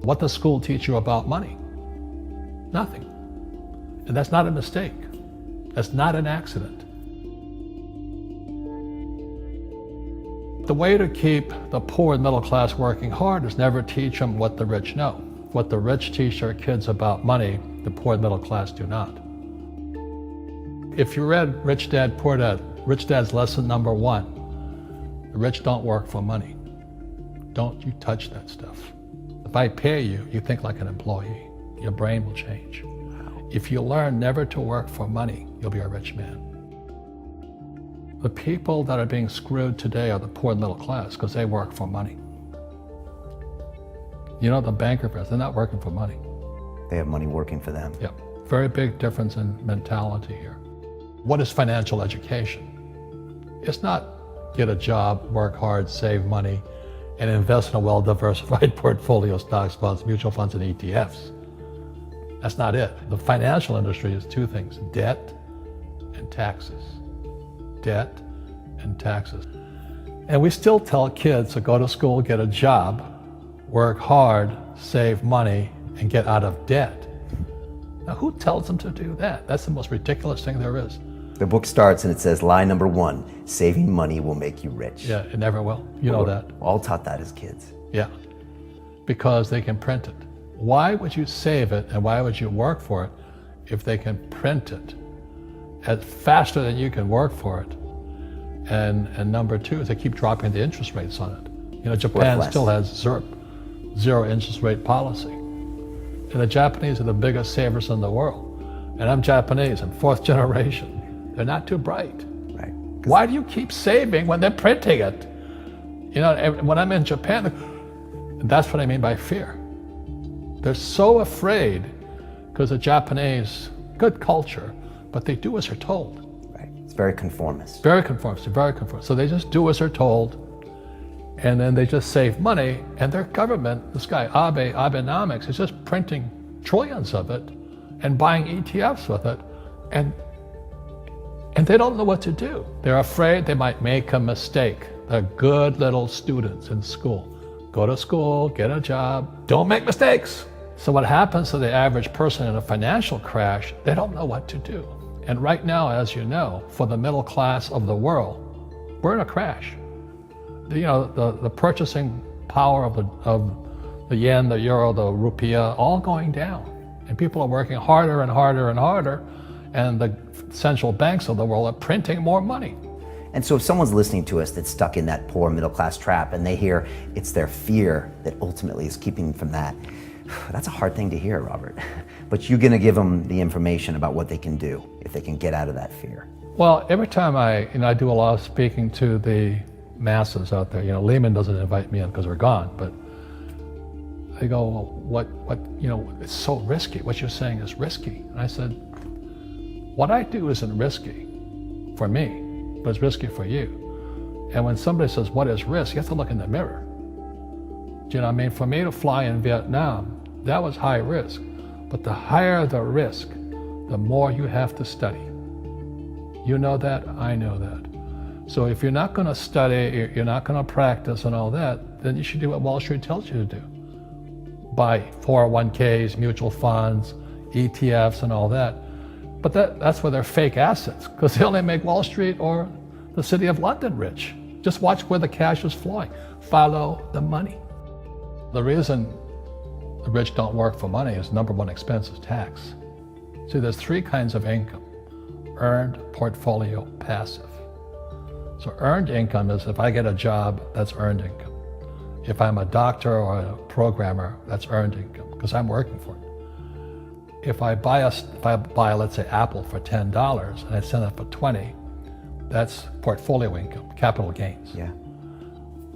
What does school teach you about money? Nothing. And that's not a mistake. That's not an accident. The way to keep the poor and middle class working hard is never teach them what the rich know. What the rich teach their kids about money, the poor and middle class do not. If you read Rich Dad, Poor Dad, Rich Dad's lesson number 1, the rich don't work for money. Don't you touch that stuff. If I pay you, you think like an employee. Your brain will change. If you learn never to work for money, you'll be a rich man. The people that are being screwed today are the poor and middle class because they work for money. You know, the banker press, they're not working for money. They have money working for them. Yep. Very big difference in mentality here. What is financial education? It's not get a job, work hard, save money, and invest in a well-diversified portfolio of stocks, bonds, mutual funds, and ETFs. That's not it. The financial industry is 2 things, debt and taxes. Debt and taxes. And we still tell kids to go to school, get a job, work hard, save money, and get out of debt. Now, who tells them to do that? That's the most ridiculous thing there is. The book starts and it says, lie number 1, saving money will make you rich. Yeah, it never will. You know that. We're all taught that as kids. Yeah, because they can print it. Why would you save it and why would you work for it if they can print it faster than you can work for it? And number 2 is they keep dropping the interest rates on it. You know, Japan still has zero interest rate policy. And the Japanese are the biggest savers in the world. And I'm Japanese, I'm 4th generation. They're not too bright. Right. Why do you keep saving when they're printing it? You know, when I'm in Japan, that's what I mean by fear. They're so afraid because the Japanese, good culture, but they do as they're told. Right. It's very conformist. Very conformist, very conformist. So they just do as they're told, and then they just save money, and their government, this guy Abenomics, is just printing trillions of it and buying ETFs with it, and they don't know what to do. They're afraid they might make a mistake. They're good little students in school. Go to school, get a job, don't make mistakes. So what happens to the average person in a financial crash, they don't know what to do. And right now, as you know, for the middle class of the world, we're in a crash. You know, the purchasing power of the yen, the euro, the rupiah, all going down. And people are working harder and harder and harder, and the central banks of the world are printing more money. And so if someone's listening to us that's stuck in that poor middle class trap and they hear it's their fear that ultimately is keeping them from that, that's a hard thing to hear, Robert. But you're gonna give them the information about what they can do if they can get out of that fear. Well, every time I do a lot of speaking to the masses out there, you know, Lehman doesn't invite me in because we're gone, but they go, well, what, you know, it's so risky. What you're saying is risky. And I said, what I do isn't risky for me, but it's risky for you. And when somebody says, what is risk? You have to look in the mirror. Do you know what I mean? For me to fly in Vietnam, that was high risk. But the higher the risk, the more you have to study. You know that, I know that. So if you're not gonna study, you're not gonna practice and all that, then you should do what Wall Street tells you to do. Buy 401ks, mutual funds, ETFs and all that. But that's where they're fake assets, because they only make Wall Street or the City of London rich. Just watch where the cash is flowing. Follow the money. The reason the rich don't work for money is number 1 expense is tax. See, there's 3 kinds of income: earned, portfolio, passive. So earned income is if I get a job, that's earned income. If I'm a doctor or a programmer, that's earned income, because I'm working for it. If I buy, let's say, Apple for $10 and I sell it for $20, that's portfolio income, capital gains. Yeah.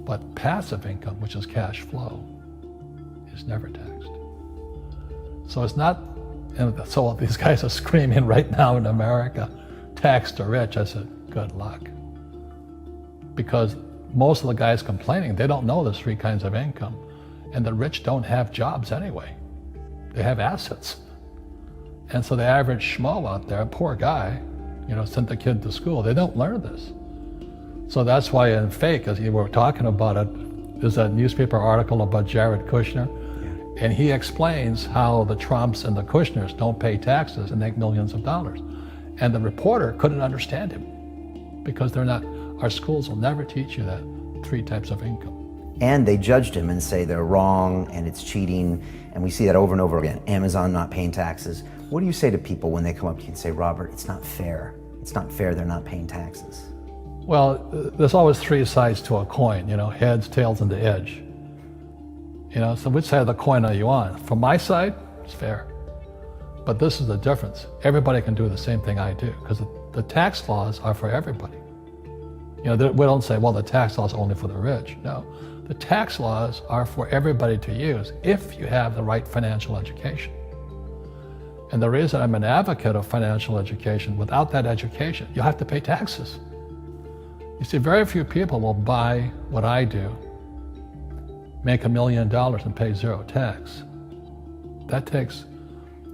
But passive income, which is cash flow, is never taxed. So it's not, and so these guys are screaming right now in America, tax the rich. I said, good luck. Because most of the guys complaining, they don't know there's 3 kinds of income. And the rich don't have jobs anyway. They have assets. And so the average schmo out there, poor guy, you know, sent the kid to school, they don't learn this. So that's why in fake, as you were talking about it, There's a newspaper article about Jared Kushner, and he explains how the Trumps and the Kushners don't pay taxes and make millions of dollars. And the reporter couldn't understand him because our schools will never teach you that 3 types of income. And they judged him and say they're wrong and it's cheating. And we see that over and over again. Amazon not paying taxes. What do you say to people when they come up to you and say, Robert, it's not fair. It's not fair they're not paying taxes. Well, there's always 3 sides to a coin, heads, tails, and the edge. So which side of the coin are you on? From my side, it's fair. But this is the difference. Everybody can do the same thing I do because the tax laws are for everybody. We don't say, well, the tax laws are only for the rich. No, the tax laws are for everybody to use if you have the right financial education. And the reason I'm an advocate of financial education, without that education, you'll have to pay taxes. You see, very few people will buy what I do, make $1 million and pay 0 tax.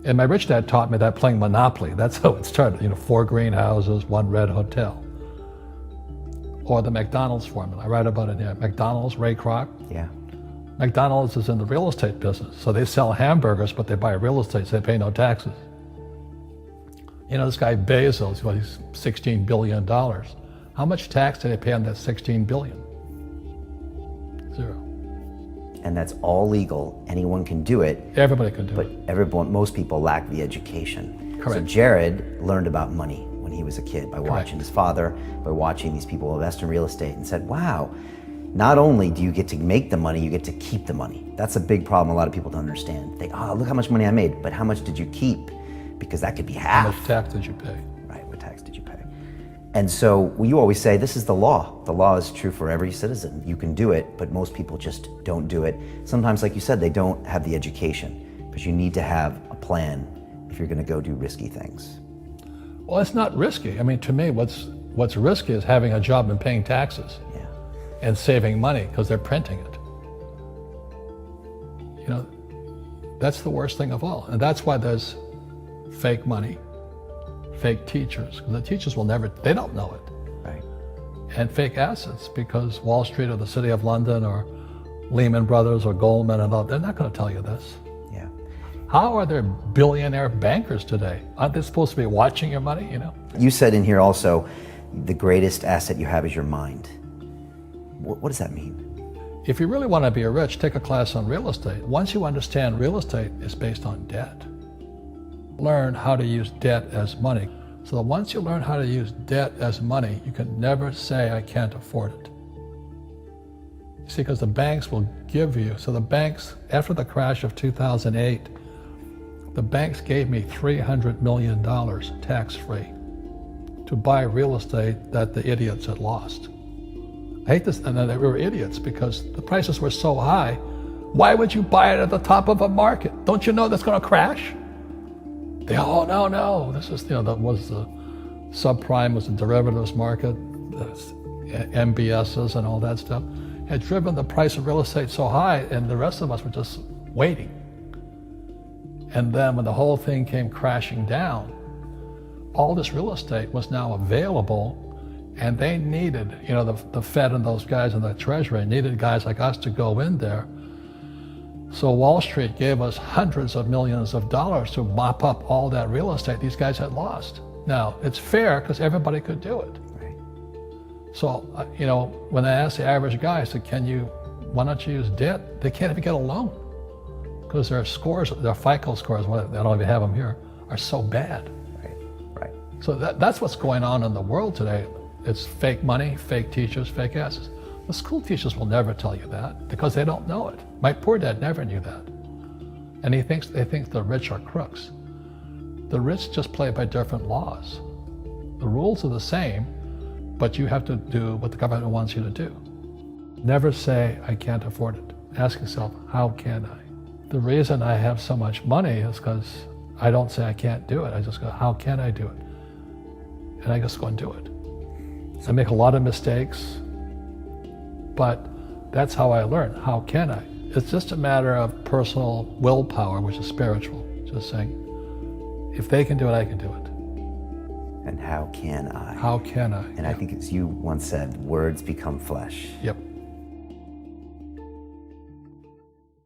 And my rich dad taught me that playing Monopoly. That's how it started, 4 greenhouses, 1 red hotel. Or the McDonald's formula. I write about it here. McDonald's, Ray Kroc. Yeah. McDonald's is in the real estate business. So they sell hamburgers, but they buy real estate, so they pay no taxes. This guy Bezos, he's $16 billion. How much tax did they pay on that $16 billion? 0. And that's all legal. Anyone can do it. Everybody can do it. But most people lack the education. Correct. So Jared learned about money when he was a kid by watching his father, by watching these people invest in real estate, and said, wow, not only do you get to make the money, you get to keep the money. That's a big problem a lot of people don't understand. Look how much money I made, but how much did you keep? Because that could be half. How much tax did you pay? Right, what tax did you pay? And so you always say, this is the law. The law is true for every citizen. You can do it, but most people just don't do it. Sometimes, like you said, they don't have the education, but you need to have a plan if you're gonna go do risky things. Well, it's not risky. To me, what's risky is having a job and paying taxes. Yeah. And saving money because they're printing it. That's the worst thing of all. And that's why there's fake money, fake teachers. The teachers they don't know it. Right. And fake assets because Wall Street or the City of London or Lehman Brothers or Goldman and all, they're not going to tell you this. Yeah. How are there billionaire bankers today? Aren't they supposed to be watching your money, You said in here also, the greatest asset you have is your mind. What does that mean? If you really want to be rich, take a class on real estate. Once you understand real estate is based on debt, learn how to use debt as money. So that once you learn how to use debt as money, you can never say, I can't afford it. You see, because the banks will give you, so the banks, after the crash of 2008, the banks gave me $300 million tax-free to buy real estate that the idiots had lost. I hate this, and they were idiots because the prices were so high. Why would you buy it at the top of a market? Don't you know that's going to crash? No. This is, that was the subprime, was the derivatives market, the MBSs and all that stuff. Had driven the price of real estate so high, and the rest of us were just waiting. And then when the whole thing came crashing down, all this real estate was now available. And they needed, the Fed and those guys in the Treasury needed guys like us to go in there. So Wall Street gave us hundreds of millions of dollars to mop up all that real estate these guys had lost. Now, it's fair because everybody could do it. Right. So, when I asked the average guy, I said, why don't you use debt? They can't even get a loan because their scores, their FICO scores, I don't even have them here, are so bad. Right. So that's what's going on in the world today. It's fake money, fake teachers, fake assets. The school teachers will never tell you that because they don't know it. My poor dad never knew that. And they think the rich are crooks. The rich just play by different laws. The rules are the same, but you have to do what the government wants you to do. Never say, I can't afford it. Ask yourself, how can I? The reason I have so much money is because I don't say I can't do it. I just go, how can I do it? And I just go and do it. I make a lot of mistakes, but that's how I learn. How can I? It's just a matter of personal willpower, which is spiritual. Just saying, if they can do it, I can do it. And how can I? How can I? And I think, as you once said, words become flesh. Yep.